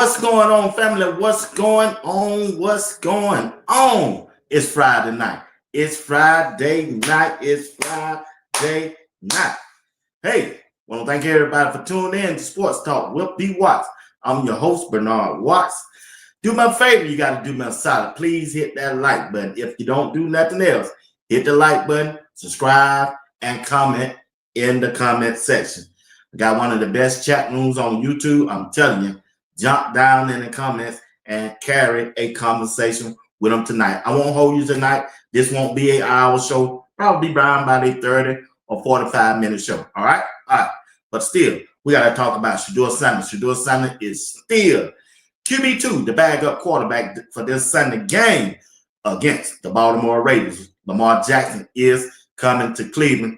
What's going on, family? What's going on? What's going on? It's Friday night. It's Friday night. It's Friday night. Hey, want to thank everybody for tuning in to Sports Talk with B. Watts. I'm your host, Bernard Watts. Do me a favor, you got to do me a solid. Please hit that like button. If you don't do nothing else, hit the like button, subscribe, and comment in the comment section. I got one of the best chat rooms on YouTube. I'm telling you, jump down in the comments and carry a conversation with them tonight. I won't hold you tonight. This won't be an hour show. Probably around about a 30 or 45-minute show. All right? All right. But still, we got to talk about Shedeur Sunday. Shedeur Sunday is still QB2, the bag-up quarterback for this Sunday game against the Baltimore Ravens. Lamar Jackson is coming to Cleveland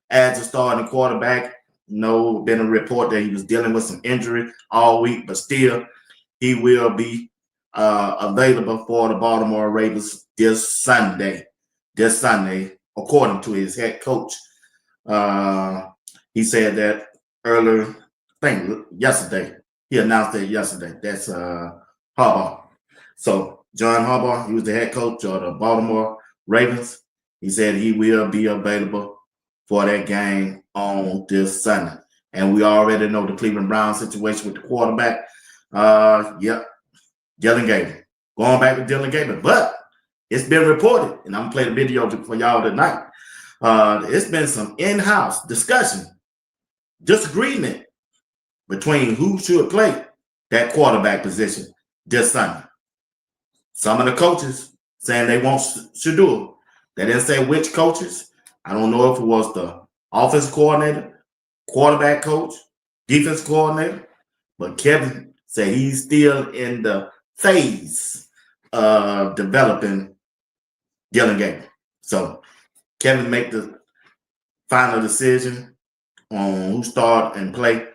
as a starting quarterback. Been a report that he was dealing with some injury all week, but still, he will be available for the Baltimore Ravens this Sunday, according to his head coach. He said that earlier, I think yesterday. He announced that yesterday. That's Harbaugh. So John Harbaugh, he was the head coach of the Baltimore Ravens. He said he will be available for that game on this Sunday. And we already know the Cleveland Browns situation with the quarterback. Dylan Gabriel. Going back to Dylan Gabriel. But it's been reported, and I'm going to play the video for y'all tonight. It's been some in-house discussion, disagreement between who should play that quarterback position this Sunday. Some of the coaches saying they want Shedeur. They didn't say which coaches. I don't know if it was the offensive coordinator, quarterback coach, defense coordinator, but Kevin said he's still in the phase of developing Dylan Gabriel. So Kevin make the final decision on who start and play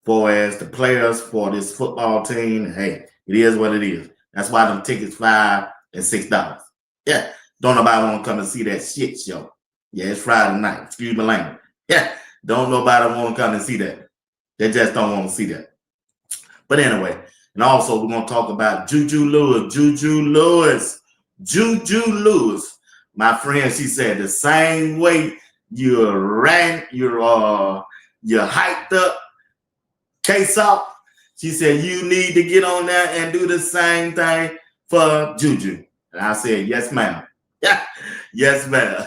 for as the players for this football team. Hey, it is what it is. That's why them tickets $5 and $6. Yeah, don't nobody want to come and see that shit show. Yeah, it's Friday night. Excuse my language. Yeah, don't nobody want to come and see that. They just don't want to see that. But anyway, and also we're going to talk about JuJu Lewis. My friend, she said the same way you hyped up K-Soft. She said you need to get on there and do the same thing for JuJu. And I said, yes, ma'am. Yeah, yes, ma'am.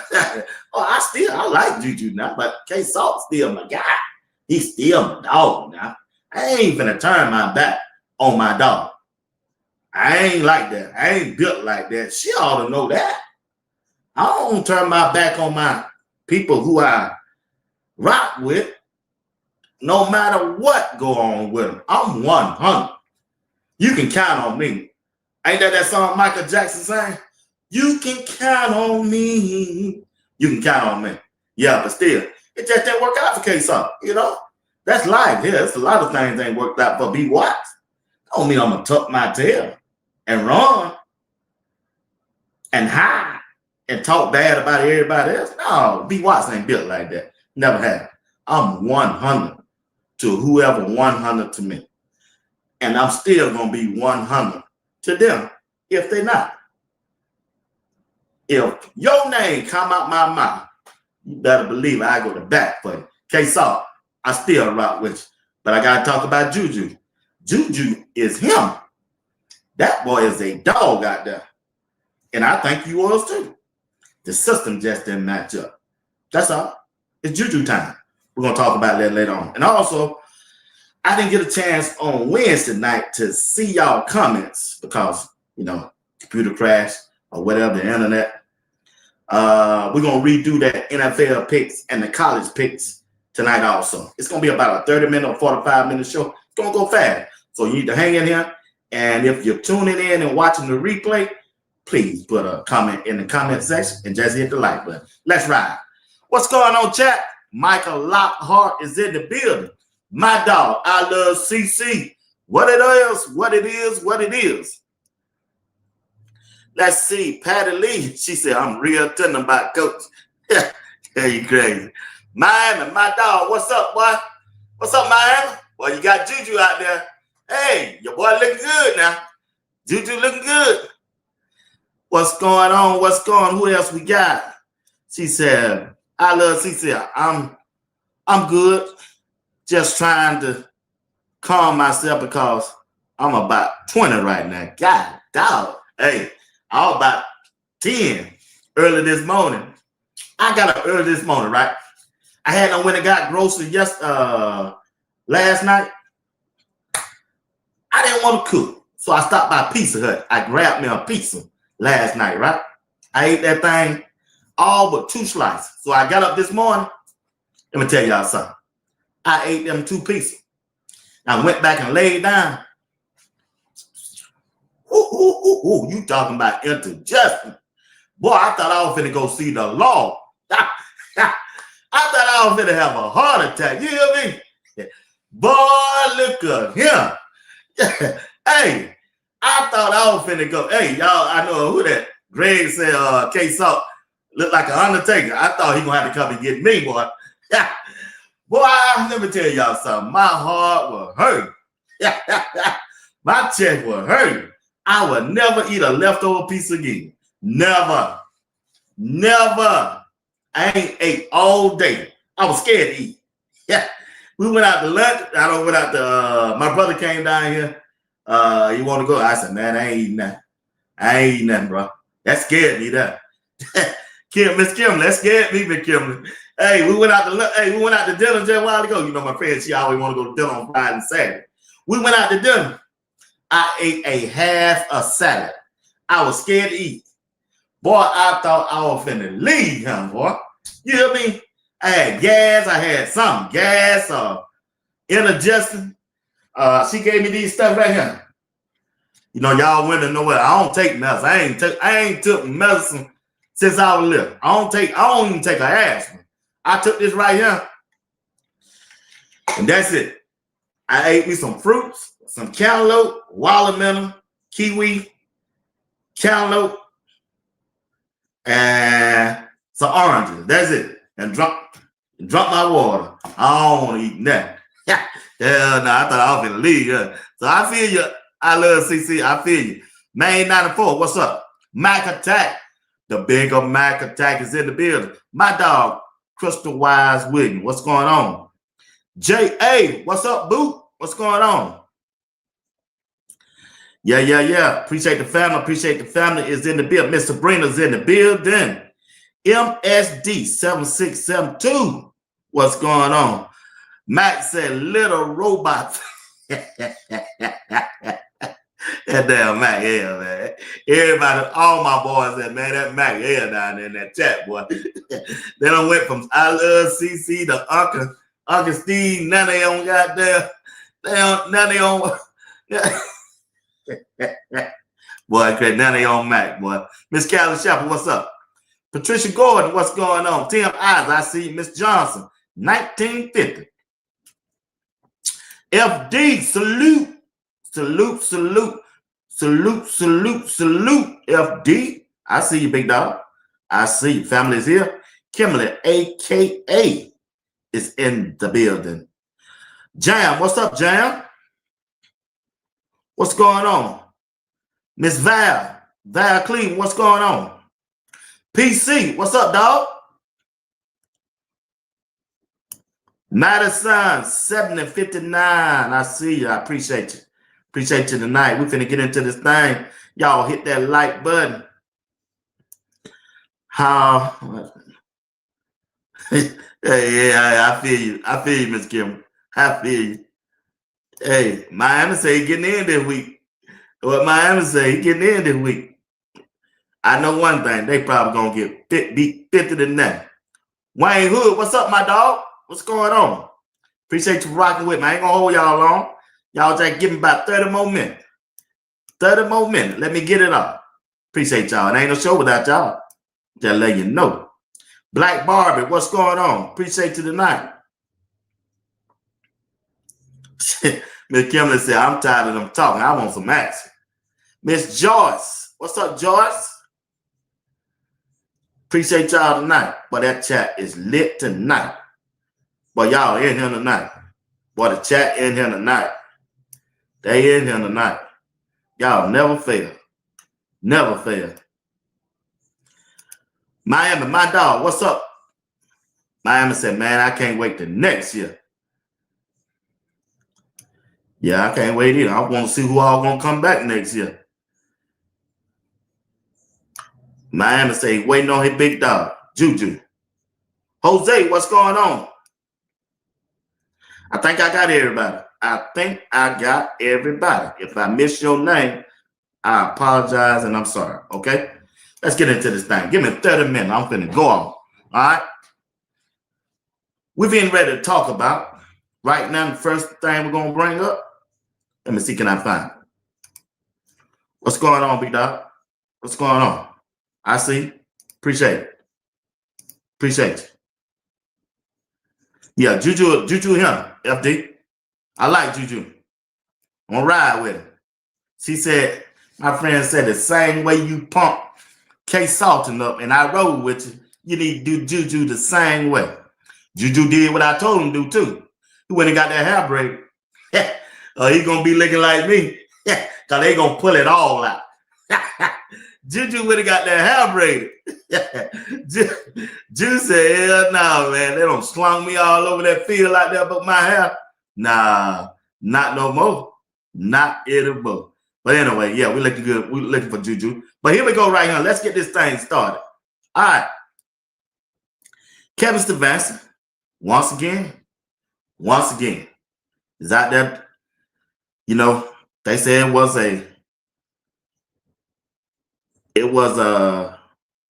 I like JuJu now, but K-Soft still my guy. He's still my dog now. I ain't finna turn my back on my dog. I ain't like that. I ain't built like that. She ought to know that. I don't turn my back on my people who I rock with, no matter what go on with them. I'm 100. You can count on me. Ain't that song Michael Jackson sang? You can count on me. You can count on me. Yeah, but still, it just didn't work out for K-Soft, you know? That's life. Yeah, it's a lot of things ain't worked out for B. Watts. Don't mean I'm going to tuck my tail and run and hide and talk bad about everybody else. No, B. Watts ain't built like that. Never have. I'm 100 to whoever 100 to me. And I'm still going to be 100 to them if they're not. If your name come out my mouth, you better believe I go to bat for you. K-Soft, I still rock with you. But I got to talk about JuJu. JuJu is him. That boy is a dog out there. And I think you was too. The system just didn't match up. That's all. It's JuJu time. We're going to talk about that later on. And also, I didn't get a chance on Wednesday night to see y'all comments because, computer crash or whatever, the internet. We're going to redo that NFL picks and the college picks tonight also. It's going to be about a 30-minute or 45-minute show. It's going to go fast. So you need to hang in here. And if you're tuning in and watching the replay, please put a comment in the comment section and just hit the like button. Let's ride. What's going on, chat? Michael Lockhart is in the building. My dog, I love CC. What it is. Let's see. Patty Lee, she said, I'm real tender about coach. Yeah, you crazy. Miami, my dog, what's up, boy? What's up, Miami? Well, you got JuJu out there. Hey, your boy looking good now. JuJu looking good. What's going on? What's going on? Who else we got? She said, I love, she said, I'm good. Just trying to calm myself because I'm about 20 right now. God dog. Hey, I was about 10 early this morning. I got up early this morning, right? I had no when I got groceries last night. I didn't want to cook. So I stopped by Pizza Hut. I grabbed me a pizza last night, right? I ate that thing all but 2 slices. So I got up this morning. Let me tell y'all something. I ate them 2 pizzas. I went back and laid down. Ooh, you talking about indigestion. Boy, I thought I was finna go see the Lord. I thought I was finna have a heart attack. You hear me? Boy, look at him. Hey, I thought I was finna go. Hey, y'all, I know who that. Greg said K-Salt looked like an Undertaker. I thought he gonna have to come and get me, boy. Boy, let me tell y'all something. My heart will hurt. My chest will hurt. I will never eat a leftover piece again. Never. Never. I ain't ate all day. I was scared to eat. Yeah. We went out to lunch. I went out to, my brother came down here. You want to go? I said, man, I ain't eating nothing. I ain't eating nothing, bro. That scared me, that. Miss Kim, that scared me, Miss Kim. Hey, we went out to dinner just a while ago. You know, my friend, she always want to go to dinner on Friday and Saturday. We went out to dinner. I ate a half a salad. I was scared to eat. Boy, I thought I was finna leave him, boy. You hear me? I had gas. I had some gas or indigestion. She gave me these stuff right here. You know, y'all women know what? I don't take medicine. I ain't took medicine since I was little. I don't even take an aspirin. I took this right here. And that's it. I ate me some fruits, some cantaloupe, watermelon, kiwi, cantaloupe, and some oranges. That's it. And drunk my water. I don't want to eat nothing. Hell no, I thought I was gonna leave. So I feel you. I love CC. I feel you. Main 94, what's up? Mac Attack. The bigger Mac Attack is in the building. My dog, Crystal Wise Williams. What's going on? J.A., what's up, boo? What's going on? Yeah. Appreciate the family. Appreciate the family is in the building. Miss Sabrina's in the building. MSD 7672. What's going on? Mac said little robots. That damn Mac, yeah, man. Everybody, all my boys said, man, that Mac, yeah, down there in that chat, boy. They done went from I love CC to Uncle Steve. None of them got there. None of them. Boy, okay, none of them Mac, boy. Miss Callie Shepard, what's up? Patricia Gordon, what's going on? Tim Eyes, I see Miss Johnson, 1950. FD, salute. Salute, FD. I see you, big dog. I see you. Family's here. Kimberly, AKA, is in the building. Jam, what's up, Jam? What's going on? Miss Val Cleveland, what's going on? PC, what's up, dog? Madison, 7059. I see you. I appreciate you. Appreciate you tonight. We're finna get into this thing. Y'all hit that like button. How? Yeah, I feel you. I feel you, Miss Kim. I feel you. Hey, Miami say he getting in this week. What Miami say, he getting in this week. I know one thing. They probably gonna get beat 50 to nothing. Wayne Hood, what's up, my dog? What's going on? Appreciate you rocking with me. I ain't gonna hold y'all long. Y'all just give me about 30 more minutes. 30 more minutes. Let me get it up. Appreciate y'all. It ain't no show without y'all. Just let you know. Black Barbie, what's going on? Appreciate you tonight. Miss Kimberly said, I'm tired of them talking. I want some action. Miss Joyce, what's up, Joyce? Appreciate y'all tonight. Boy, that chat is lit tonight. Boy, y'all in here tonight. Boy, the chat in here tonight. They in here tonight. Y'all never fail. Never fail. Miami, my dog, what's up? Miami said, man, I can't wait till next year. Yeah, I can't wait either. I want to see who all gonna come back next year. Miami say, waiting on his big dog, JuJu. Jose, what's going on? I think I got everybody. If I miss your name, I apologize and I'm sorry. Okay? Let's get into this thing. Give me 30 minutes. I'm finna go on. All right? We're getting ready to talk about right now. The first thing we're gonna bring up. Let me see, can I find it? What's going on, big dog? What's going on? I see. Appreciate it. Appreciate you. Yeah, JuJu him, FD. I like JuJu. I'm gonna ride with him. She said, my friend said, the same way you pump K Salton up and I rode with you, you need to do JuJu the same way. JuJu did what I told him to do too. He went and got that hair braided. He gonna be looking like me. Cause they gonna pull it all out. JuJu would have got that hair braided. Ju said, hell no, man. They don't slung me all over that field like that, but my hair. Nah, not no more. Not anymore. But anyway, yeah, we're looking good. We're looking for JuJu. But here we go right here. Let's get this thing started. All right. Kevin Stefanski, once again, is out there. You know, they said it was a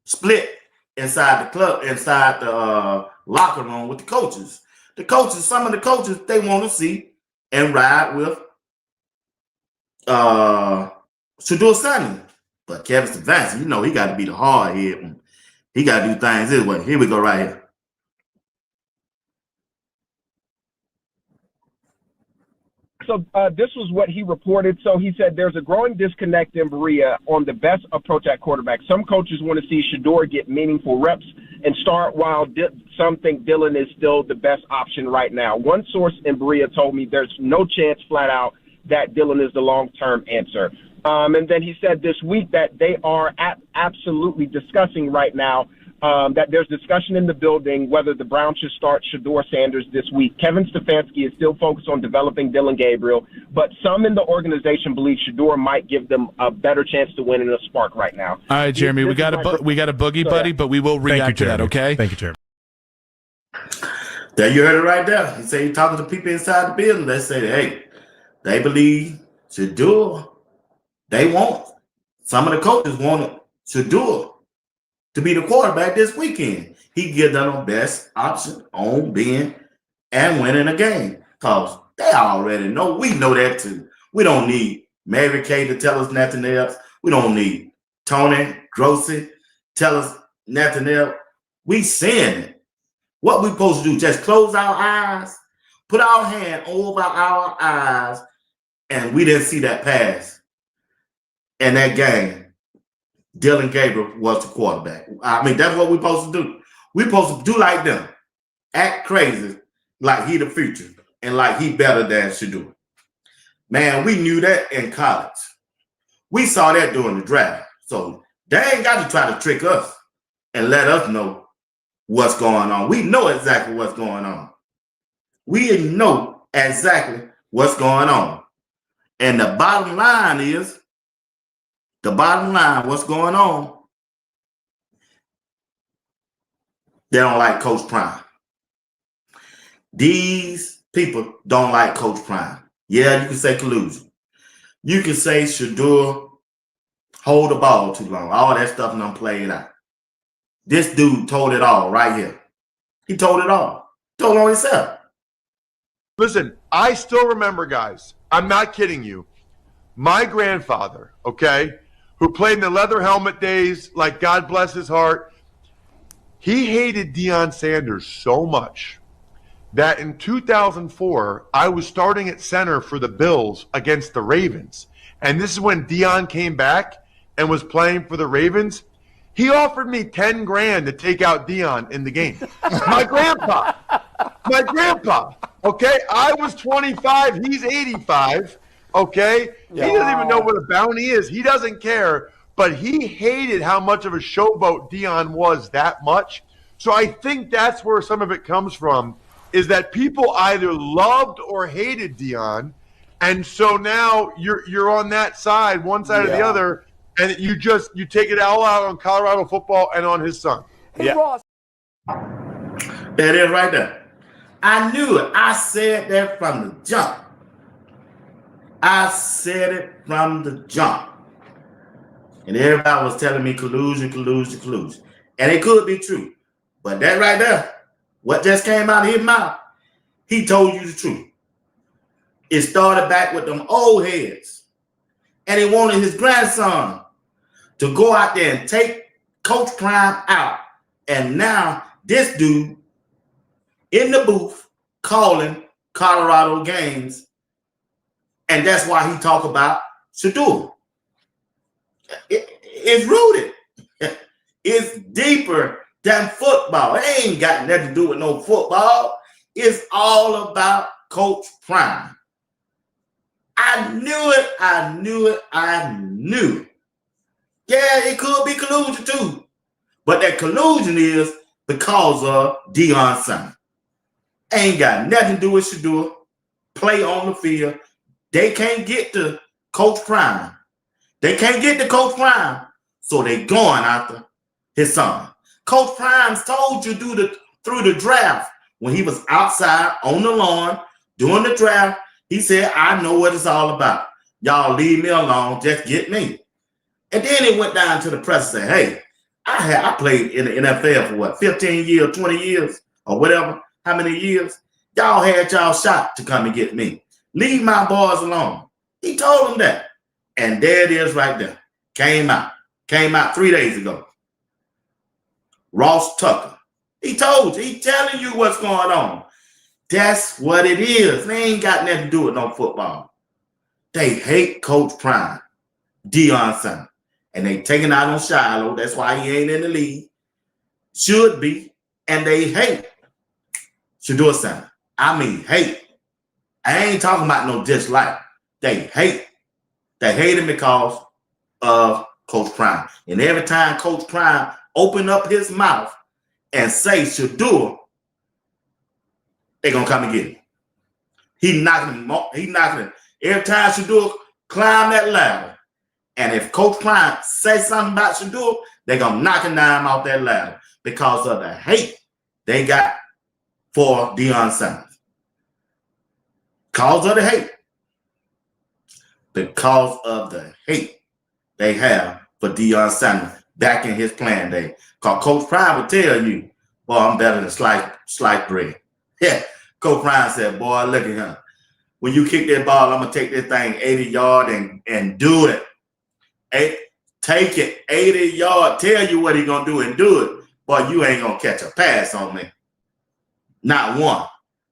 split inside the club, inside the locker room with the coaches. Some of the coaches, they want to see and ride with Shedeur Sunday. But Kevin Stefanski, you know, he got to be the hard head. He got to do things his way. Here we go right here. So this was what he reported. So he said there's a growing disconnect in Berea on the best approach at quarterback. Some coaches want to see Shedeur get meaningful reps and start, while some think Dylan is still the best option right now. One source in Berea told me there's no chance flat out that Dylan is the long-term answer. And then he said this week that they are absolutely discussing right now that there's discussion in the building whether the Browns should start Shedeur Sanders this week. Kevin Stefanski is still focused on developing Dylan Gabriel, but some in the organization believe Shedeur might give them a better chance to win in a spark right now. All right, Jeremy, we got a boogie buddy, but we will react to that, okay? Thank you, Jeremy. There you heard it right there. He said he's talking to people inside the building. They say, hey, they believe Shedeur. They want, some of the coaches wanted Shedeur to be the quarterback this weekend. He give them the best option on being and winning a game. Because they already know. We know that too. We don't need Mary Kay to tell us nothing else. We don't need Tony Grossi tell us nothing else. We seeing it. What we supposed to do? Just close our eyes, put our hand over our eyes, and we didn't see that pass. And that game, Dylan Gabriel was the quarterback. I mean, that's what we're supposed to do. We're supposed to do like them. Act crazy like he the future and like he better than Shedeur. Man, we knew that in college. We saw that during the draft. So they ain't got to try to trick us and let us know what's going on. We know exactly what's going on. We know exactly what's going on. And the bottom line is, what's going on, they don't like Coach Prime. These people don't like Coach Prime. Yeah, you can say collusion. You can say Shedeur hold the ball too long. All that stuff done played out. This dude told it all right here. He told it all. Told on himself. Listen, I still remember, guys, I'm not kidding you, my grandfather, okay, who played in the leather helmet days, like God bless his heart, he hated Deion Sanders so much that in 2004, I was starting at center for the Bills against the Ravens. And this is when Deion came back and was playing for the Ravens. He offered me 10 grand to take out Deion in the game. My grandpa, okay? I was 25, he's 85. Okay? Yeah. He doesn't even know what a bounty is. He doesn't care. But he hated how much of a showboat Deion was that much. So I think that's where some of it comes from, is that people either loved or hated Deion. And so now you're on that side, one side or the other, and you take it all out on Colorado football and on his son. Hey, Ross. There it is right there. I knew it. I said that from the jump. I said it from the jump. And everybody was telling me collusion. And it could be true. But that right there, what just came out of his mouth, he told you the truth. It started back with them old heads. And he wanted his grandson to go out there and take Coach Prime out. And now this dude in the booth calling Colorado games. And that's why he talk about Shedeur. It's rooted. It's deeper than football. It ain't got nothing to do with no football. It's all about Coach Prime. I knew it. Yeah, it could be collusion too. But that collusion is because of Deion's son. Ain't got nothing to do with Shedeur. Play on the field. They can't get to Coach Prime. They can't get to Coach Prime, so they going after his son. Coach Prime's told you through the draft, when he was outside on the lawn doing the draft, he said, I know what it's all about. Y'all leave me alone, just get me. And then he went down to the press and said, hey, I played in the NFL for what, 15 years, 20 years, or whatever, how many years? Y'all had y'all shot to come and get me. Leave my boys alone. He told them that. And there it is right there. Came out 3 days ago. Ross Tucker. He told you. He telling you what's going on. That's what it is. They ain't got nothing to do with no football. They hate Coach Prime, Deion's son. And they taking out on Shiloh. That's why he ain't in the league. Should be. And they hate Shedeur's son. I mean, hate. I ain't talking about no dislike. They hate. They hate him because of Coach Prime. And every time Coach Prime open up his mouth and say Shedeur, they're going to come and get him. He knocking him. Every time Shedeur climb that ladder, and if Coach Prime say something about Shedeur, they're going to knock him down off that ladder because of the hate they got for Deion's son. Cause of the hate. Because of the hate they have for Deion's son back in his playing day. Because Coach Prime would tell you, boy, I'm better than sliced bread. Yeah, Coach Prime said, boy, look at him. When you kick that ball, I'm going to take this thing 80 yards and do it. Take it 80 yards, tell you what he's going to do and do it. Boy, you ain't going to catch a pass on me. Not one.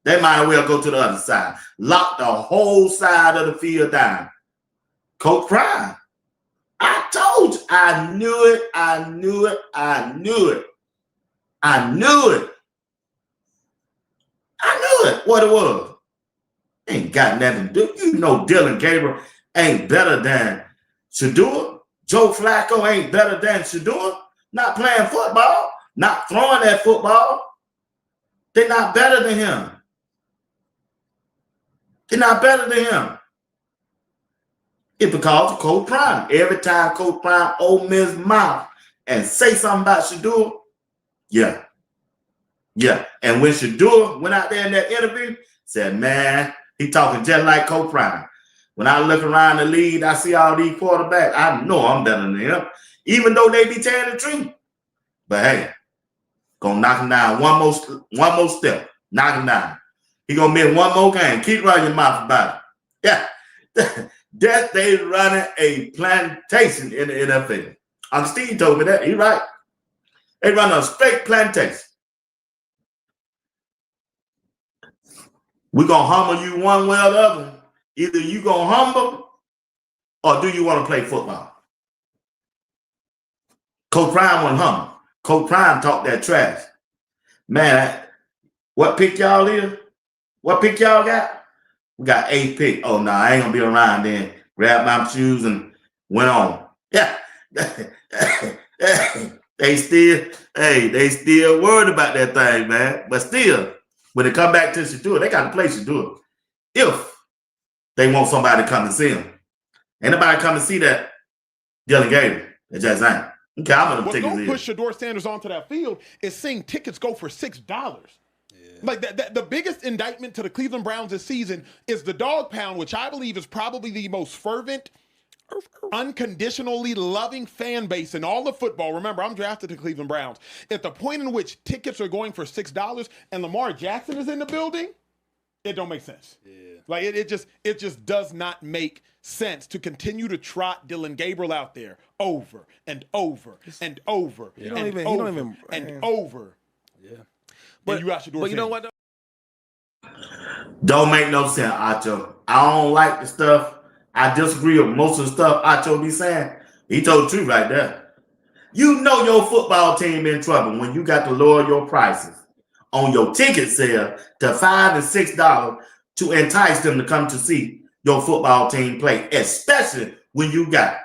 They might as well go to the other side. Lock the whole side of the field down. Coach Prime. I told you. I knew it. What it was. Ain't got nothing to do. You know Dylan Gabriel ain't better than Shedeur. Joe Flacco ain't better than Shedeur. Not playing football. Not throwing that football. They're not better than him. They're not better than him. It's because of Coach Prime. Every time Coach Prime open his mouth and say something about Shedeur, yeah. And when Shedeur went out there in that interview, said, man, he talking just like Coach Prime. When I look around the league, I see all these quarterbacks. I know I'm better than him, even though they be telling the truth. But hey, gonna knock him down one more step. Knock him down. He gonna miss one more game. Keep running your mouth about it. Yeah. That they running a plantation in the NFL. Uncle Steve told me that. He right. They run a straight plantation. We're going to humble you one way or the other. Either you going to humble or do you want to play football? Coach Prime wasn't humble. Coach Prime talked that trash. Man, what pick y'all is? What pick y'all got? We got 8th pick. Oh no, I ain't gonna be around then. Grabbed my shoes and went on. Yeah. they still worried about that thing, man. But still, when they come back to Shedeur, they got to play Shedeur. If they want somebody to come and see them. Ain't nobody come and see that Dylan Gabriel. It just ain't. Okay, I'm gonna what's gonna push Shedeur Sanders onto that field is seeing tickets go for $6. Yeah. Like the biggest indictment to the Cleveland Browns this season is the dog pound, which I believe is probably the most fervent, unconditionally loving fan base in all of football. Remember, I'm drafted to Cleveland Browns. At the point in which tickets are going for $6 and Lamar Jackson is in the building, it don't make sense. Yeah. Like it just does not make sense to continue to trot Dylan Gabriel out there over and over and over and over. Yeah. But you know what? Don't make no sense, Acho. I don't like the stuff. I disagree with most of the stuff Acho be saying. He told the truth right there. You know your football team in trouble when you got to lower your prices on your ticket sale to $5 and $6 to entice them to come to see your football team play, especially when you got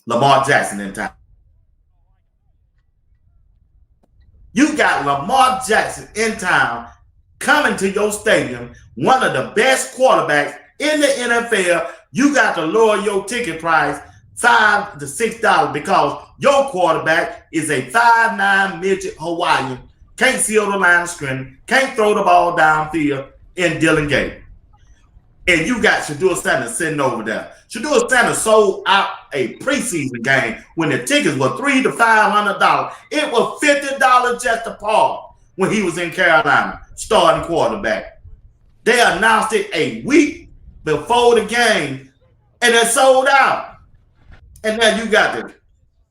Lamar Jackson in town. You got Lamar Jackson in town coming to your stadium, one of the best quarterbacks in the NFL. You got to lower your ticket price $5 to $6 because your quarterback is a 5'9" midget Hawaiian, can't seal the line of scrimmage, can't throw the ball downfield in Dylan Gabriel. And you got Shedeur Sanders sitting over there. Shedeur Sanders sold out a preseason game when the tickets were $300 to $500. It was $50 just a part when he was in Carolina, starting quarterback. They announced it a week before the game, and it sold out. And now you got the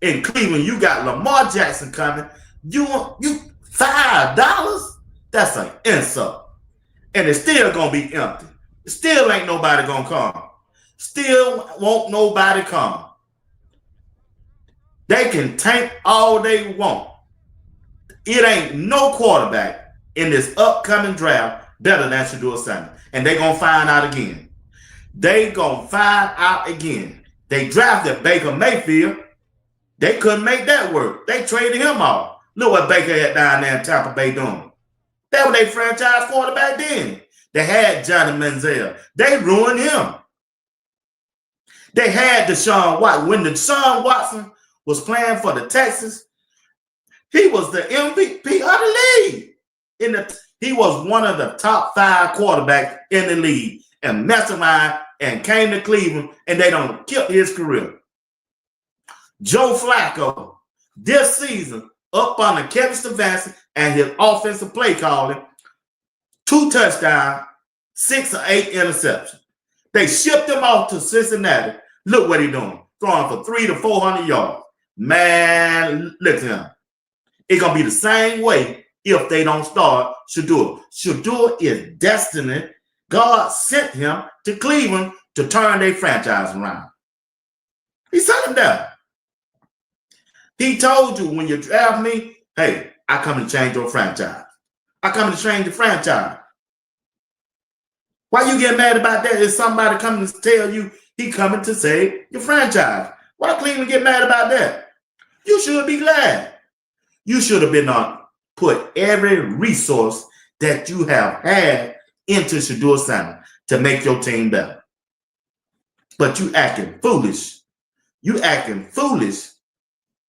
in Cleveland, you got Lamar Jackson coming. You $5? That's an insult. And it's still gonna be empty. Still ain't nobody gonna come. Still won't nobody come. They can tank all they want. It ain't no quarterback in this upcoming draft better than Shedeur Sanders. And they gonna find out again. They gonna find out again. They drafted Baker Mayfield. They couldn't make that work. They traded him off. Look what Baker had down there in Tampa Bay doing. That was their franchise quarterback then. They had Johnny Manziel. They ruined him. They had Deshaun Watson. When Deshaun Watson was playing for the Texans, he was the MVP of the league. He was one of the top 5 quarterbacks in the league and messed around and came to Cleveland and they done killed his career. Joe Flacco, this season, up under Kevin Stefanski and his offensive play calling, 2 touchdowns, 6 or 8 interceptions. They shipped him off to Cincinnati. Look what he's doing. Throwing for 300 to 400 yards. Man, look at him. It's going to be the same way if they don't start Shedeur. Shedeur is destined. God sent him to Cleveland to turn their franchise around. He sent him there. He told you when you draft me, hey, I come to change your franchise. I come to change the franchise. Why you get mad about that? Is somebody coming to tell you he coming to save your franchise? Why Cleveland get mad about that? You should be glad. You should have been on put every resource that you have had into Shedeur Sanders to make your team better. But you acting foolish. You acting foolish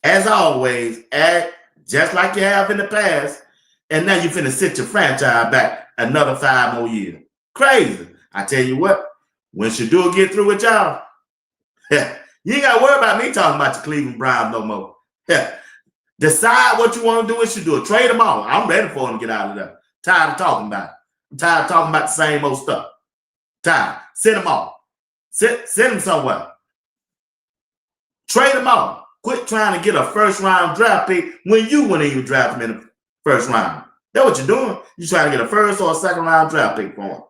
as always, act just like you have in the past, and now you finna sit your franchise back another 5 more years. Crazy. I tell you what, when Shedeur get through with y'all, you ain't got to worry about me talking about the Cleveland Browns no more. Decide what you want to do with Shedeur. Trade them all. I'm ready for him to get out of there. Tired of talking about it. I'm tired of talking about the same old stuff. Tired. Send them off. Send them somewhere. Trade them off. Quit trying to get a first-round draft pick when you wouldn't even draft him in the first round. That's what you're doing. You're trying to get a first or a second-round draft pick for him.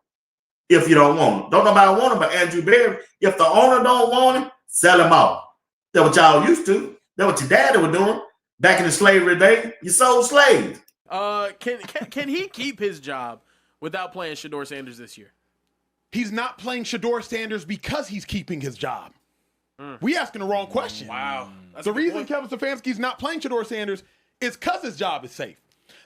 If you don't want him. Don't nobody want him but Andrew Berry. If the owner don't want him, sell him off. That's what y'all used to. That's what your daddy was doing. Back in the slavery day, you sold slaves. Can he keep his job without playing Shedeur Sanders this year? he's not playing Shedeur Sanders because he's keeping his job. We asking the wrong question. Wow. The reason Kevin Stefanski's not playing Shedeur Sanders is because his job is safe.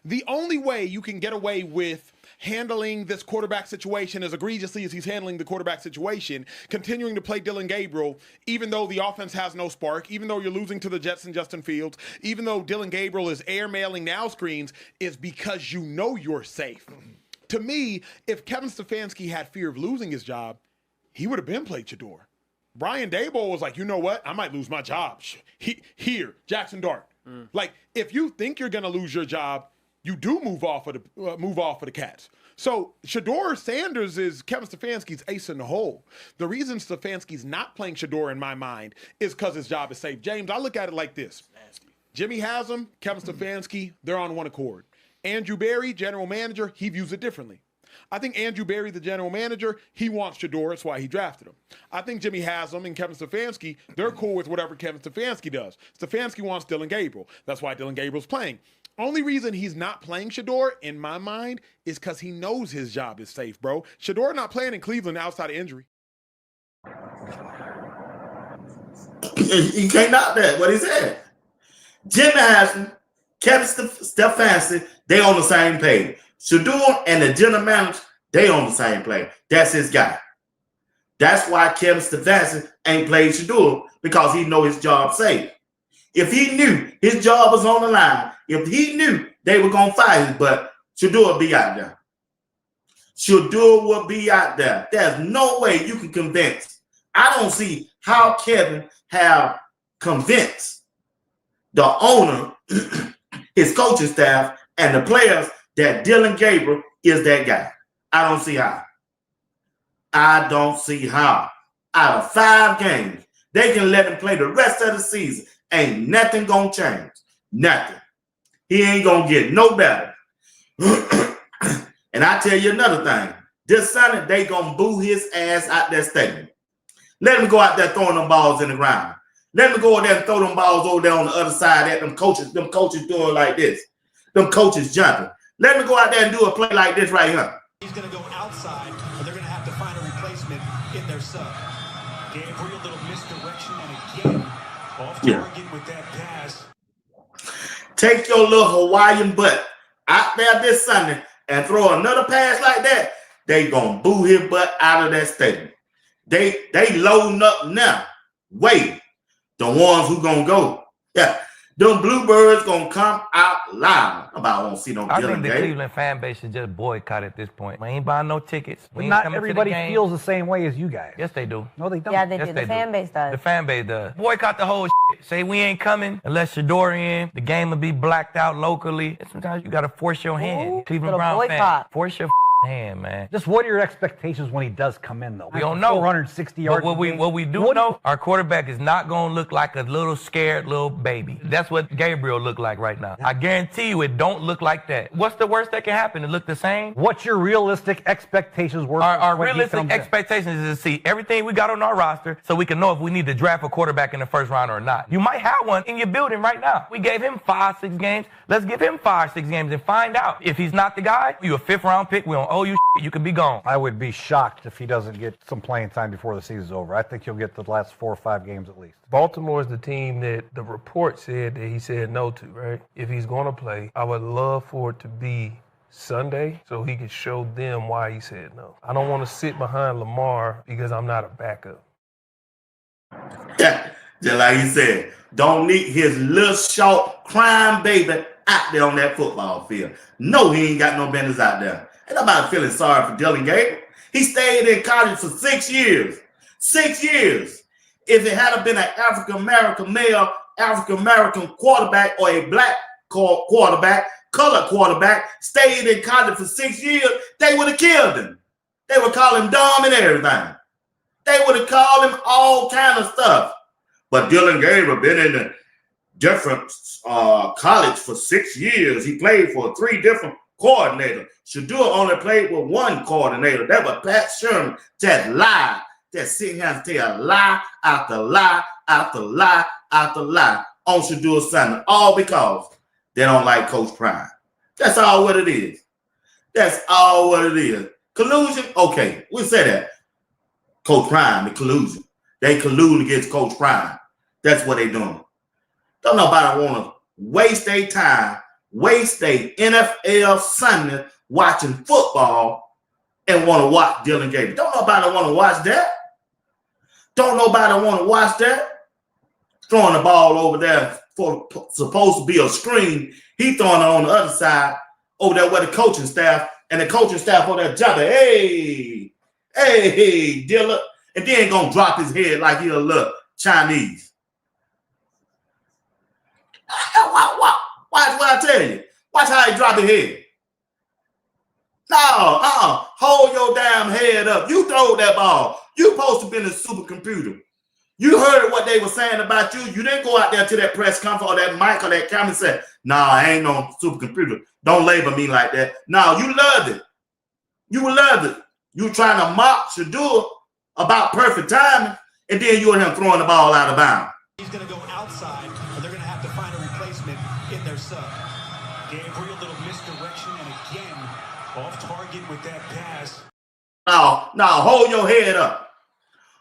The only way you can get away with handling this quarterback situation as egregiously as he's handling the quarterback situation, continuing to play Dylan Gabriel, even though the offense has no spark, even though you're losing to the Jets and Justin Fields, even though Dylan Gabriel is airmailing now screens, is because you know you're safe. To me, if Kevin Stefanski had fear of losing his job, he would have been played Shedeur. Brian Daboll was like, you know what? I might lose my job. Here, Jackson Dart. Like, if you think you're going to lose your job, you do move off of the Cats. So Shedeur Sanders is Kevin Stefanski's ace in the hole. The reason Stefanski's not playing Shedeur in my mind is because his job is safe. James, I look at it like this. Jimmy Haslam, Kevin Stefanski, they're on one accord. Andrew Berry, general manager, he views it differently. I think Andrew Berry, the general manager, he wants Shedeur. That's why he drafted him. I think Jimmy Haslam and Kevin Stefanski, they're cool with whatever Kevin Stefanski does. Stefanski wants Dylan Gabriel. That's why Dylan Gabriel's playing. Only reason he's not playing Shedeur, in my mind, is because he knows his job is safe, bro. Shedeur not playing in Cleveland outside of injury. You can't knock that, what he said. Jimmy Haslam, Kevin Stefanski, they on the same page. Shedeur and the general manager, they on the same page. That's his guy. That's why Kevin Stefanski ain't played Shedeur, because he know his job safe. If he knew his job was on the line, if he knew they were going to fire him, but Shedeur would be out there. Shedeur would be out there. There's no way you can convince. I don't see how Kevin have convinced the owner, his coaching staff, and the players that Dylan Gabriel is that guy. I don't see how. I don't see how. Out of 5 games, they can let him play the rest of the season. Ain't nothing gonna change. Nothing. He ain't gonna get no better. And I tell you another thing. This Sunday, they gonna boo his ass out that stadium. Let him go out there throwing them balls in the ground. Let him go out there and throw them balls over there on the other side at them coaches doing like this. Them coaches jumping. Let him go out there and do a play like this right here. He's gonna go outside, and they're gonna have to find a replacement in their sub. Gabriel, little misdirection, and again, off target with that pass. Take your little Hawaiian butt out there this Sunday and throw another pass like that. They gonna boo his butt out of that stadium. They loading up now. Wait, the ones who gonna go. Yeah, them Bluebirds gonna come out loud. I won't see no. I think the Cleveland fan base should just boycott at this point. We ain't buying no tickets. But not everybody feels the same way as you guys. Yes, they do. No, they don't. Yeah, they Yes, do. they The fan base does. The fan base does. Boycott the whole shit. Say we ain't coming unless Shedeur in. The game will be blacked out locally. Sometimes you got to force your hand. Cleveland Brown fan. Force your hand, man. Just what are your expectations when he does come in, though? We don't know. 460 yards. But what we do know, our quarterback is not going to look like a little scared little baby. That's what Gabriel look like right now. I guarantee you it don't look like that. What's the worst that can happen? It look the same? What's your realistic expectations? Our realistic expectations is to see everything we got on our roster so we can know if we need to draft a quarterback in the first round or not. You might have one in your building right now. We gave him 5-6 games. Let's give him 5-6 games and find out. If he's not the guy, you a 5th round pick, we don't owe you shit. You can be gone. I would be shocked if he doesn't get some playing time before the season's over. I think he'll get the last 4 or 5 games at least. Baltimore is the team that the report said that he said no to, right? If he's going to play, I would love for it to be Sunday so he can show them why he said no. I don't want to sit behind Lamar because I'm not a backup. Yeah, just like he said, don't need his little short crying baby out there on that football field. No, he ain't got no business out there. Ain't nobody feeling sorry for Dylan Gabriel. He stayed in college for 6 years. 6 years. If it had been an African-American male, African-American quarterback, or a black quarterback, colored quarterback, stayed in college for 6 years, they would have killed him. They would call him dumb and everything. They would have called him all kind of stuff. But Dylan Gabriel been in a different college for 6 years. He played for 3 different coordinators. Shedeur only played with 1 coordinator. That was Pat Sherman. That lied. That sitting here and tell lie after lie after lie after lie on Shedeur Sunday. All because they don't like Coach Prime. That's all what it is. That's all what it is. Collusion? Okay, we say that. Coach Prime, the collusion. They collude against Coach Prime. That's what they doing. Don't nobody want to waste their time, waste their NFL Sunday watching football and want to watch Dylan Gabriel. Don't nobody want to watch that. Don't nobody want to watch that. Throwing the ball over there for supposed to be a screen. He throwing it on the other side over there with the coaching staff, and the coaching staff on that job. Hey, Dylan. And then gonna drop his head like he a little Chinese. Watch what I tell you. Watch how he drop his head. No, hold your damn head up. You throw that ball. You supposed to be in a supercomputer. You heard what they were saying about you. You didn't go out there to that press conference or that mic or that camera and say, nah, I ain't no supercomputer. Don't label me like that. No, you loved it. You loved it. You trying to mock Shedeur about perfect timing, and then you and him throwing the ball out of bounds. He's going to go outside, and they're going to have to find a replacement in their sub. Gabriel, little misdirection, and again, off target with that pass. No, hold your head up.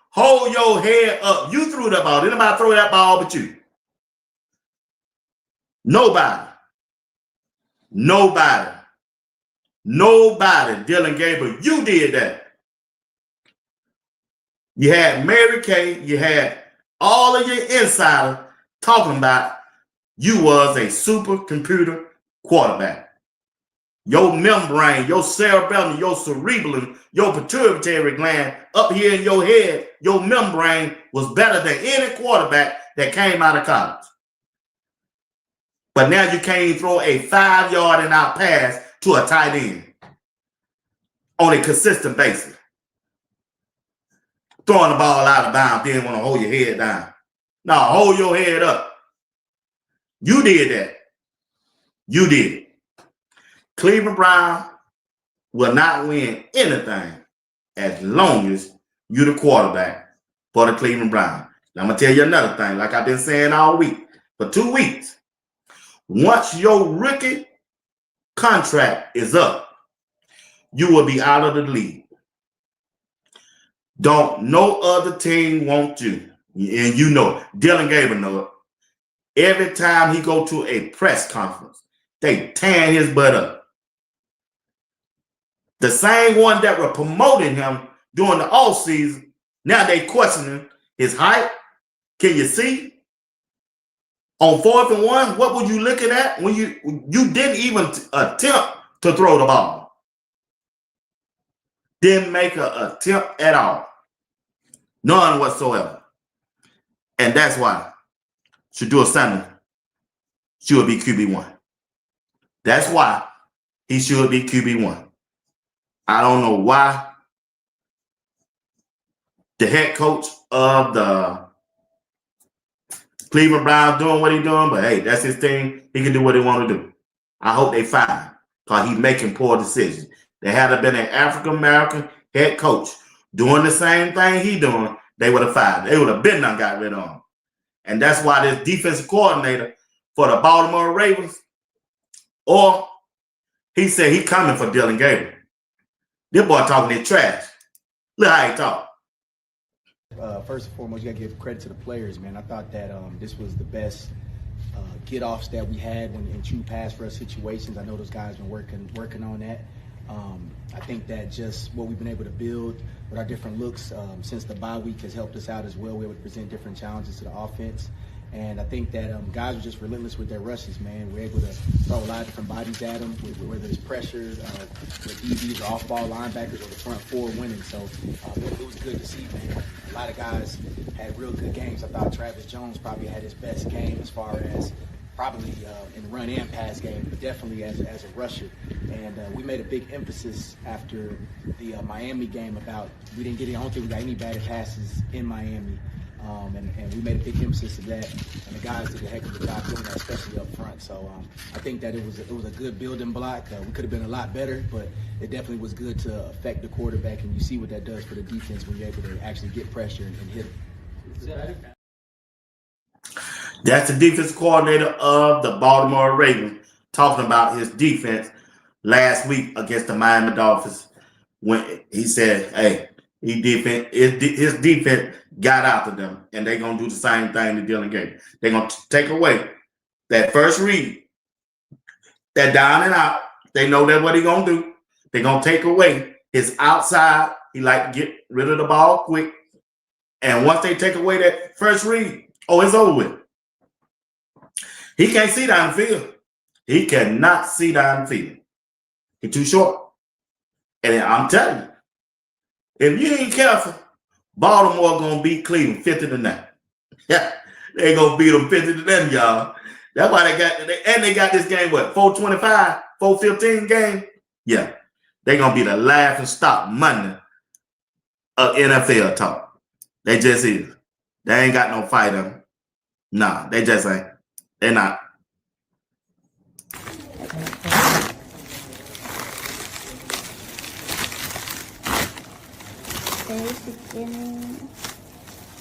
Hold your head up. You threw that ball. Didn't nobody throw that ball but you. Nobody. Dylan Gabriel, you did that. You had Mary Kay, you had all of your insiders talking about you was a supercomputer quarterback. Your membrane, your cerebellum, your cerebellum, your pituitary gland up here in your head, your membrane was better than any quarterback that came out of college. But now you can't even throw a 5-yard and out pass to a tight end on a consistent basis. Throwing the ball out of bounds, didn't want to hold your head down. No, hold your head up. You did that. You did it. Cleveland Brown will not win anything as long as you're the quarterback for the Cleveland Browns. Now, I'm going to tell you another thing, like I've been saying all week. For 2 weeks, once your rookie contract is up, you will be out of the league. Don't no other team want you. And you know it. Dylan Gabriel know it. Every time he go to a press conference, they tearing his butt up. The same one that were promoting him during the offseason, now they questioning his height. Can you see? On 4th and 1, what were you looking at when you didn't even attempt to throw the ball? Didn't make an attempt at all. None whatsoever. And that's why Shedeur Sanders should be QB1. That's why he should be QB1. I don't know why the head coach of the Cleveland Browns doing what he's doing, but hey, that's his thing. He can do what he want to do. I hope they fire him because he's making poor decisions. There had been an African-American head coach doing the same thing he doing, they would have fired him. They would have been done got rid of him. And that's why this defensive coordinator for the Baltimore Ravens, or he said he coming for Dylan Gabriel. This boy talking his trash. Look how he talk. First and foremost, you got to give credit to the players, man. I thought that this was the best get-offs that we had when in true pass rush situations. I know those guys been working on that. I think that just what we've been able to build with our different looks since the bye week has helped us out as well. We're able to present different challenges to the offense. And I think that guys are just relentless with their rushes, man. We're able to throw a lot of different bodies at them, whether it's pressure, with DBs or off-ball linebackers or the front four winning. So it was good to see, man. A lot of guys had real good games. I thought Travis Jones probably had his best game as far as probably in the run and pass game, but definitely as a rusher. And we made a big emphasis after the Miami game about we didn't get any, I don't think we got any bad passes in Miami. And we made a big emphasis of that, and the guys did a heck of a job doing that, especially up front. So I think that it was a good building block. We could have been a lot better, but it definitely was good to affect the quarterback, and you see what that does for the defense when you're able to actually get pressure and hit him. That's the defense coordinator of the Baltimore Ravens talking about his defense last week against the Miami Dolphins when he said, hey, His defense got after them, and they're gonna do the same thing to Dylan Gabriel. They're gonna take away that first read, that down and out. They know that what he's gonna do. They're gonna take away his outside. He like to get rid of the ball quick. And once they take away that first read, it's over with. He can't see down the field. He cannot see down the field. He's too short. And I'm telling you, if you ain't careful, Baltimore gonna beat Cleveland 50-0. Yeah, they gonna beat them 50-0, y'all. That's why they got this game, 425, 415 game? Yeah. They're gonna be the laughing stock Monday of NFL talk. They just is. They ain't got no fight in them. Nah, they just ain't. They're not.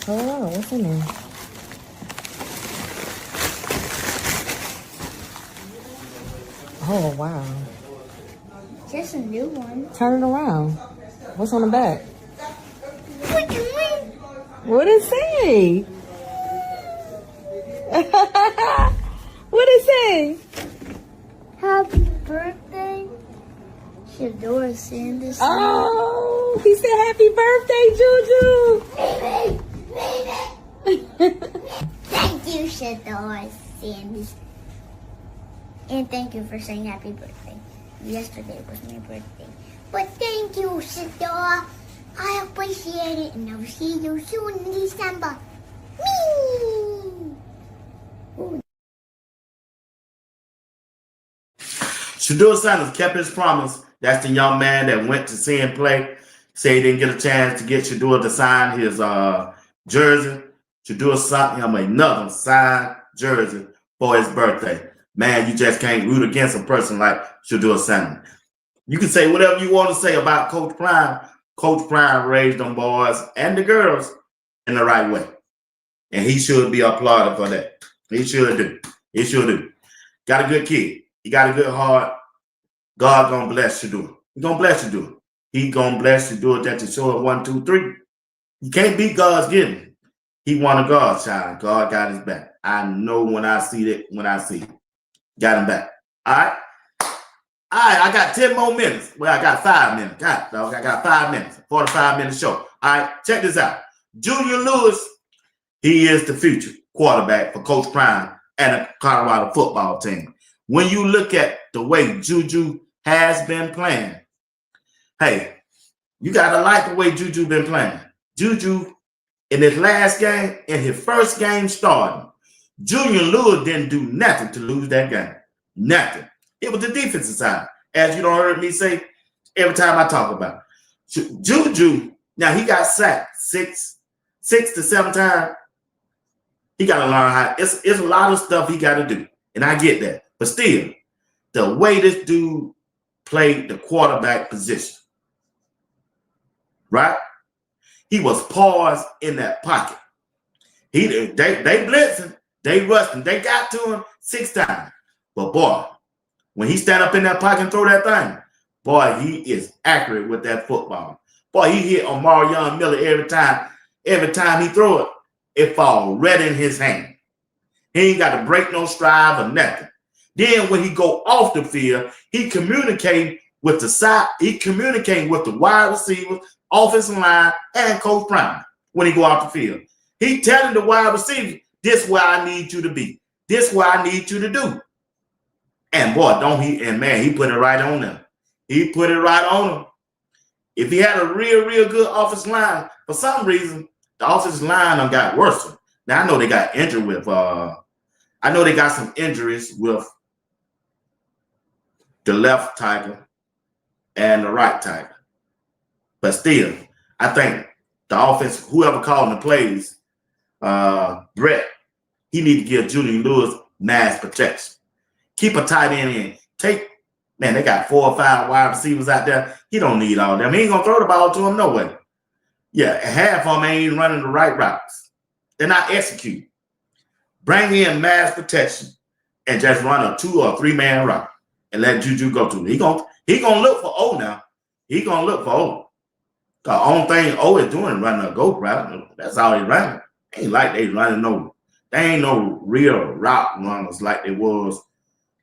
Hold on, what's in there? Oh, wow. Just a new one. Turn it around. What's on the back? What it say? What it say? Happy birthday, Shedeur Sanders. Oh, he said happy birthday, JuJu. Thank you, Shedeur Sanders. And thank you for saying happy birthday. Yesterday was my birthday. But thank you, Shedeur. I appreciate it, and I'll see you soon in December. Shedeur Sanders kept his promise. That's the young man that went to see him play. Say he didn't get a chance to get Shedeur to sign his jersey. Shedeur sent him another signed jersey for his birthday. Man, you just can't root against a person like Shedeur Sanders. You can say whatever you want to say about Coach Prime. Coach Prime raised them boys and the girls in the right way. And he should be applauded for that. He should do. He should do. Got a good kid. He got a good heart. God gonna bless Shedeur. He gonna bless Shedeur. He gonna bless Shedeur that to show it 1, 2, 3. You can't beat God's giving. He won a God's child. God got his back. I know when I see it, got him back. All right. I got 10 more minutes. Well, I got 5 minutes. God, dog, I got 5 minutes. 45-minute show. All right, check this out. Junior Lewis, he is the future quarterback for Coach Prime and the Colorado football team. When you look at the way JuJu has been playing, hey, you got to like the way JuJu been playing. JuJu, in his last game, in his first game starting, Junior Lewis didn't do nothing to lose that game. Nothing. It was the defensive side. As you don't heard me say every time I talk about it. JuJu, now he got sacked 6 to 7 times. He got to learn how. It's a lot of stuff he got to do. And I get that. But still, the way this dude played the quarterback position, right? He was paused in that pocket. They blitzing, they rushing, they got to him 6 times. But boy, when he stand up in that pocket and throw that thing, boy, he is accurate with that football. Boy, he hit Omarion Miller every time. Every time he throw it, it fall right in his hand. He ain't got to break no stride or nothing. Then when he go off the field, he communicate with the side. He communicate with the wide receivers, offensive line, and Coach Prime when he go off the field. He telling the wide receiver, this is where I need you to be. This is what I need you to do. And boy, he put it right on them. He put it right on them. If he had a real good offensive line, for some reason, the offensive line done got worse. Now I know they got injured with I know they got some injuries with the left tackle and the right tackle. But still, I think the offense, whoever calling the plays, Brett, he need to give Julian Lewis mass protection. Keep a tight end in. They got 4 or 5 wide receivers out there. He don't need all them. He ain't going to throw the ball to him no way. Yeah, half of them ain't running the right routes. They're not executing. Bring in mass protection and just run a 2 or 3 man route and let JuJu go to it. He gonna look for O now. He gonna look for O. The only thing O is doing is running a go route. That's all they running. Ain't like they running no. They ain't no real route runners like they was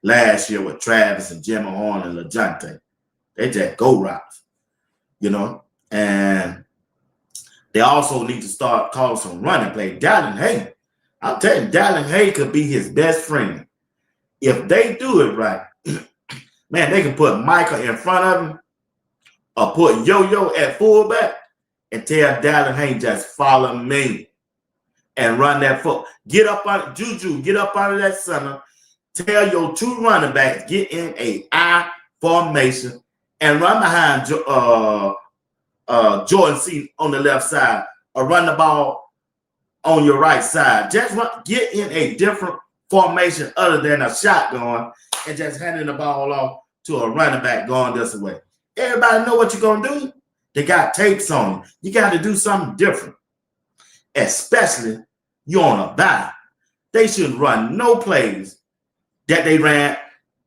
last year with Travis and Jimmy Horn and LeJounte. They just go routes, you know. And they also need to start calling some running play. Dallin Hay, I'm telling you, Dallin Hay could be his best friend. If they do it right, man, they can put Michael in front of him or put Yo-Yo at fullback and tell Dallin Hay just follow me and run that foot. Get up on JuJu, get up out of that center. Tell your two running backs, get in a I formation and run behind Jordan C on the left side or run the ball on your right side. Just get in a different formation other than a shotgun and just handing the ball off to a running back going this way. Everybody know what you're going to do. They got tapes on you. You got to do something different, especially you on a bye. They shouldn't run no plays that they ran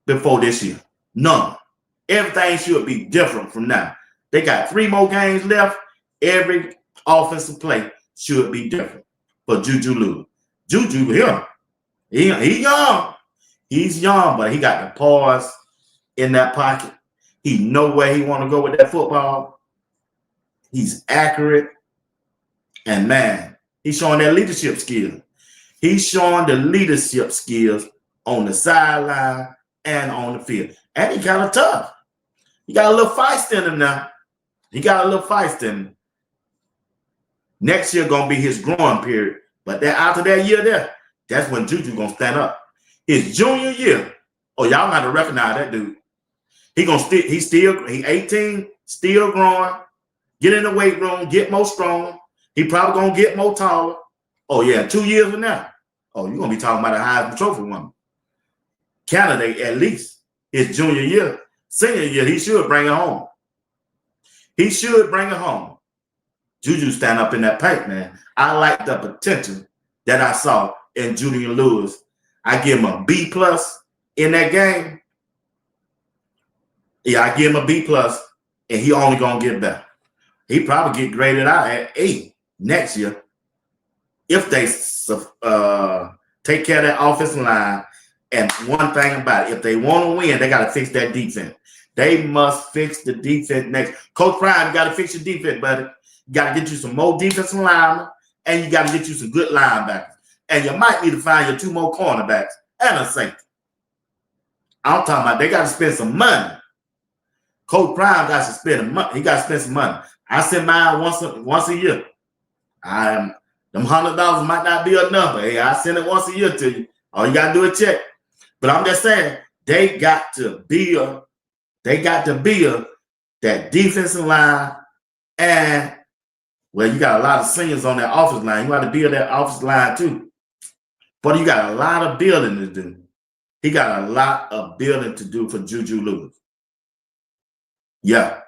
before this year. None. Everything should be different from now. They got 3 more games left. Every offensive play should be different for JuJu Lewis. JuJu here. He young. He's young, but he got the pause in that pocket. He know where he want to go with that football. He's accurate. And man, he's showing that leadership skill. He's showing the leadership skills on the sideline and on the field. And he kind of tough. He got a little feist in him now. He got a little feist in him. Next year going to be his growing period. But then after that year there, that's when JuJu going to stand up. His junior year, oh, y'all got to recognize that dude. He's 18, still growing. Get in the weight room, get more strong. He probably going to get more taller. Oh, yeah, 2 years from now. Oh, you're going to be talking about a Heisman Trophy woman. Candidate at least his junior year. Senior year, he should bring it home. He should bring it home. JuJu stand up in that paint, man. I like the potential that I saw in Julian Lewis. I give him a B+ in that game. Yeah, I give him a B+, and he only going to get better. He probably get graded out at 8 next year if they take care of that offensive line. And one thing about it, if they want to win, they got to fix that defense. They must fix the defense next. Coach Prime, you got to fix your defense, buddy. You got to get you some more defensive linemen, and you got to get you some good linebackers. And you might need to find your 2 more cornerbacks and a safety. I'm talking about they got to spend some money. Coach Prime got to spend money. He got to spend some money. I send mine once a year. Them $100 might not be enough, but hey, I send it once a year to you. All you got to do is check. But I'm just saying, they got to build that defensive line. And, well, you got a lot of seniors on that offensive line. You got to build that offensive line too. But you got a lot of building to do. He got a lot of building to do for JuJu Lewis. Yeah.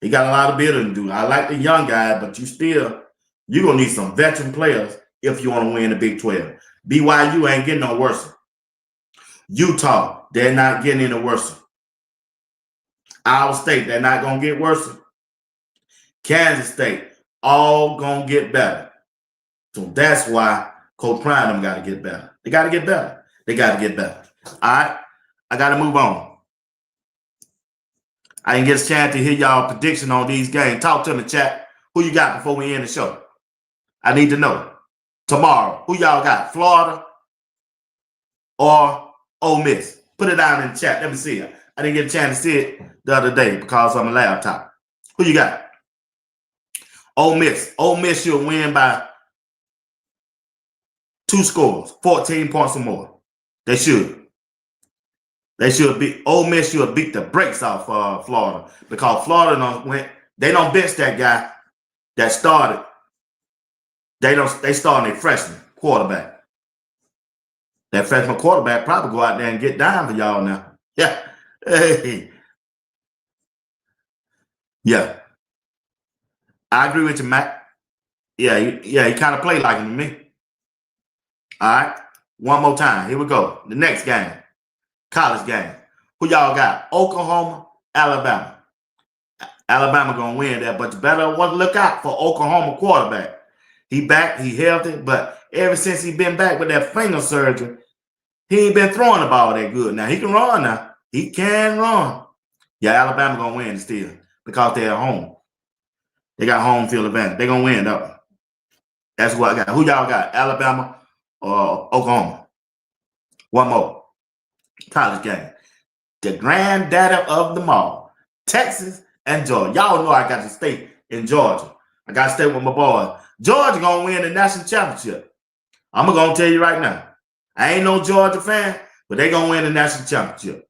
He got a lot of building to do. I like the young guy, but you're going to need some veteran players if you want to win the Big 12. BYU ain't getting no worse. Utah, they're not getting any worse. Iowa State, they're not going to get worse. Kansas State, all going to get better. So that's why Coach Prime them got to get better. They got to get better. They got to get better. All right, I got to move on. I didn't get a chance to hear y'all prediction on these games. Talk to me, chat. Who you got before we end the show? I need to know. Tomorrow, who y'all got? Florida or Ole Miss? Put it down in the chat. Let me see it. I didn't get a chance to see it the other day because I'm a laptop. Who you got? Ole Miss. Ole Miss should win by 2 scores, 14 points or more. They should. Ole Miss should beat the brakes off Florida because Florida they don't bench that guy that started. They started a freshman quarterback. That freshman quarterback probably go out there and get down for y'all now. Yeah. Hey. Yeah. I agree with you, Matt. Yeah, he kind of played like him to me. All right. One more time. Here we go. The next game. College game. Who y'all got? Oklahoma, Alabama. Alabama gonna win that, but you better want to look out for Oklahoma quarterback. He back, he healthy, but ever since he been back with that finger surgery, he ain't been throwing the ball that good. Now he can run now. He can run. Yeah, Alabama gonna win still because they're at home. They got home field advantage. They're gonna win though. That's what I got. Who y'all got? Alabama or Oklahoma? One more. College game. The granddaddy of them all. Texas and Georgia. Y'all know I got to stay in Georgia. I got to stay with my boys. Georgia gonna win the national championship. I'm gonna tell you right now. I ain't no Georgia fan, but they gonna win the national championship.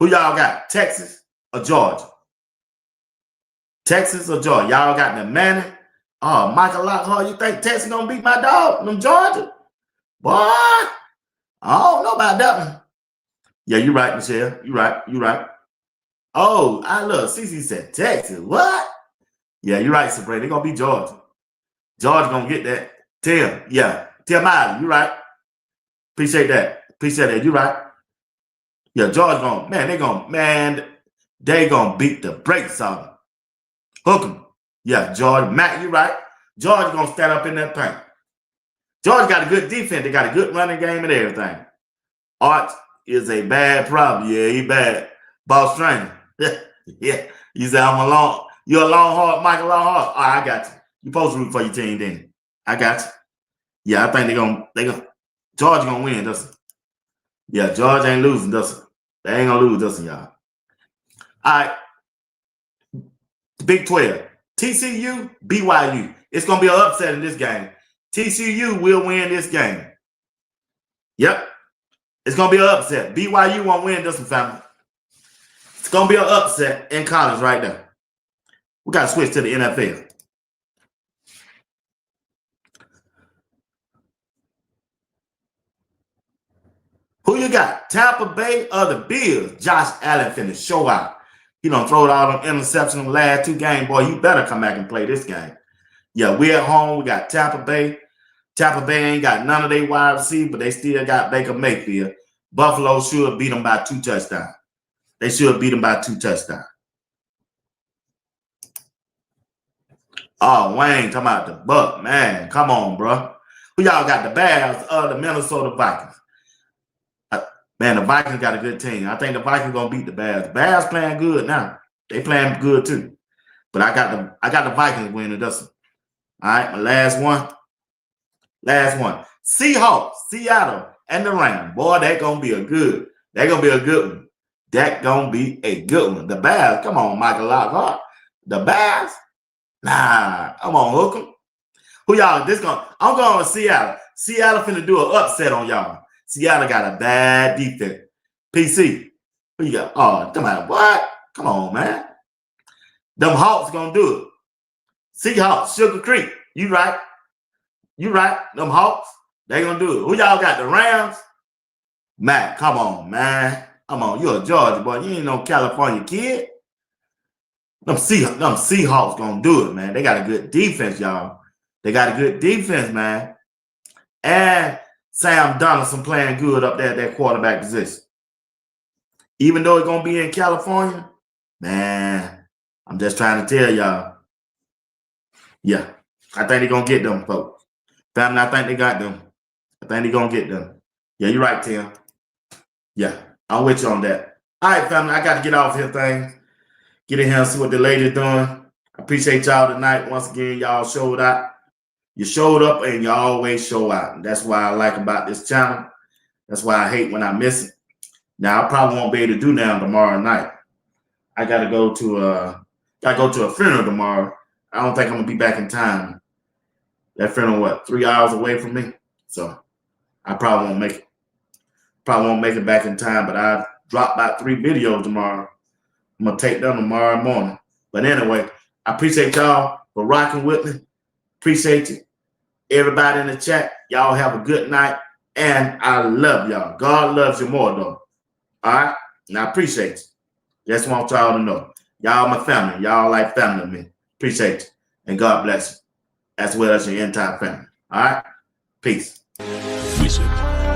Who y'all got? Texas or Georgia? Texas or Georgia? Y'all got the Manning. Oh, Michael Lockhart, you think Texas gonna beat my dog from Georgia? Boy, I don't know about that one. Yeah, you right, Michelle. You right. Oh, I look. CC said Texas. What? Yeah, you're right, Sabrina. They're gonna beat Georgia. Georgia gonna get that. Tim Miley, you right. Appreciate that. You right. Yeah, Georgia gonna, they gonna beat the brakes off them. Hook them. Yeah, Georgia. Matt, you right. Georgia gonna stand up in that paint. Georgia got a good defense. They got a good running game and everything. Art is a bad problem. Yeah, he bad. Boss trainer. Yeah. You say you're a Longhorn, Michael Longhorn. All right, I got you. You supposed to root for your team then. I got you. Yeah, I think Georgia gonna win, doesn't it? Yeah, Georgia ain't losing, doesn't it? They ain't gonna lose, doesn't y'all? All right. Big 12. TCU, BYU. It's gonna be an upset in this game. TCU will win this game. Yep. It's gonna be an upset. BYU won't win this one, family. It's gonna be an upset in college right there. We gotta switch to the NFL. Who you got? Tampa Bay or the Bills? Josh Allen finna show out. He done throwed all them interceptions in the last two games. Boy, you better come back and play this game. Yeah, we at home. We got Tampa Bay. Tampa Bay ain't got none of their wide receivers, but they still got Baker Mayfield. Buffalo should beat them by 2 touchdowns. They should beat them by 2 touchdowns. Oh, Wayne, talking about the Buck, man. Come on, bro. Who y'all got? The Bears or the Minnesota Vikings? Man, the Vikings got a good team. I think the Vikings gonna beat the Bears. The Bears playing good now. They playing good too. But I got the Vikings winning this one. All right, my last one. Seahawks, Seattle, and the Rams. Boy, that gonna be a good one. That gonna be a good one. The Bears, come on, Michael Lockhart. The Bears? Nah, I'm gonna hook them. Who y'all? I'm going with Seattle. Seattle finna do an upset on y'all. Seattle got a bad defense. PC, who you got? Oh, come on, what? Come on, man. Them Hawks gonna do it. Seahawks, Sugar Creek. You right. Them Hawks, they gonna do it. Who y'all got? The Rams? Matt, come on, man. Come on, you a Georgia boy. You ain't no California kid. Them Seahawks gonna do it, man. They got a good defense, y'all. They got a good defense, man. And Sam Donaldson playing good up there at that quarterback position. Even though it's going to be in California, man, I'm just trying to tell y'all. Yeah, I think they're going to get them, folks. Family, I think they got them. I think they're going to get them. Yeah, you're right, Tim. Yeah, I'm with you on that. All right, family, I got to get off here, things. Get in here and see what the ladies doing. I appreciate y'all tonight. Once again, y'all showed out. You showed up and you always show out. And that's why I like about this channel. That's why I hate when I miss it. Now, I probably won't be able to do now tomorrow night. I got to go to a funeral tomorrow. I don't think I'm going to be back in time. That funeral, 3 hours away from me? So I probably won't make it. Probably won't make it back in time, but I'll drop about 3 videos tomorrow. I'm going to take them tomorrow morning. But anyway, I appreciate y'all for rocking with me. Appreciate you. Everybody in the chat, y'all have a good night. And I love y'all. God loves you more, though. All right? And I appreciate you. Just want y'all to know. Y'all my family. Y'all like family to me. Appreciate you. And God bless you. As well as your entire family. All right? Peace. Wizard.